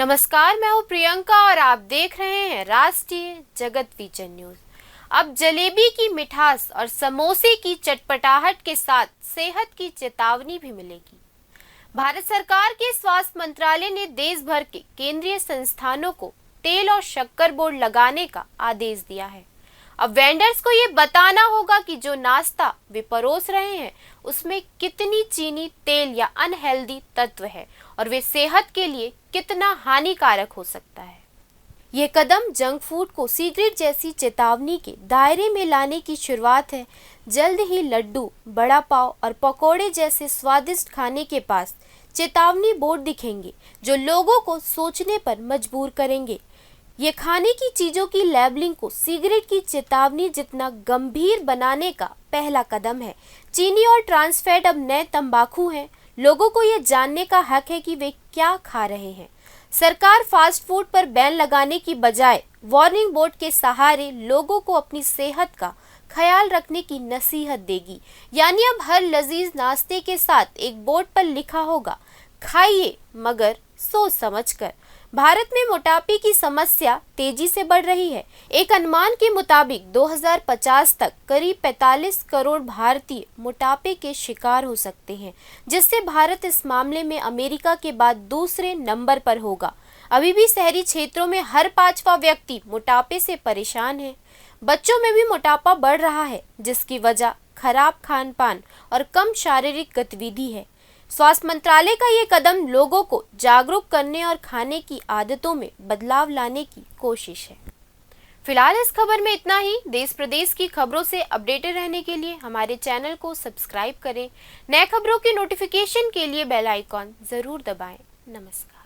नमस्कार, मैं हूँ प्रियंका और आप देख रहे हैं राष्ट्रीय जगत विजन न्यूज। अब जलेबी की मिठास और समोसे की चटपटाहट के साथ सेहत की चेतावनी भी मिलेगी। भारत सरकार के स्वास्थ्य मंत्रालय ने देश भर के केंद्रीय संस्थानों को तेल और शक्कर बोर्ड लगाने का आदेश दिया है। अब वेंडर्स को ये बताना होगा कि जो नाश्ता वे परोस रहे हैं उसमें कितनी चीनी, तेल या अनहेल्दी तत्व है और वे सेहत के लिए कितना हानिकारक हो सकता है। ये कदम जंक फूड को सिगरेट जैसी चेतावनी के दायरे में लाने की शुरुआत है। जल्द ही लड्डू, बड़ा पाव और पकोड़े जैसे स्वादिष्ट खाने के पास चेतावनी बोर्ड दिखेंगे जो लोगों को सोचने पर मजबूर करेंगे। ये खाने की चीजों की लेबलिंग को सिगरेट की चेतावनी जितना गंभीर बनाने का पहला कदम है। चीनी और ट्रांस फैट अब नए तंबाकू हैं। लोगों को ये जानने का हक है कि वे क्या खा रहे हैं। सरकार फास्ट फूड पर बैन लगाने की बजाय वार्निंग बोर्ड के सहारे लोगों को अपनी सेहत का ख्याल रखने की नसीहत देगी। यानी अब हर लजीज नाश्ते के साथ एक बोर्ड पर लिखा होगा, खाइए मगर सोच समझकर। भारत में मोटापे की समस्या तेजी से बढ़ रही है। एक अनुमान के मुताबिक 2050 तक करीब 45 करोड़ भारतीय मोटापे के शिकार हो सकते हैं, जिससे भारत इस मामले में अमेरिका के बाद दूसरे नंबर पर होगा। अभी भी शहरी क्षेत्रों में हर 5वां व्यक्ति मोटापे से परेशान है। बच्चों में भी मोटापा बढ़ रहा है, जिसकी वजह खराब खान पान और कम शारीरिक गतिविधि है। स्वास्थ्य मंत्रालय का ये कदम लोगों को जागरूक करने और खाने की आदतों में बदलाव लाने की कोशिश है। फिलहाल इस खबर में इतना ही। देश प्रदेश की खबरों से अपडेटेड रहने के लिए हमारे चैनल को सब्सक्राइब करें। नए खबरों की नोटिफिकेशन के लिए बेल आइकॉन जरूर दबाएं। नमस्कार।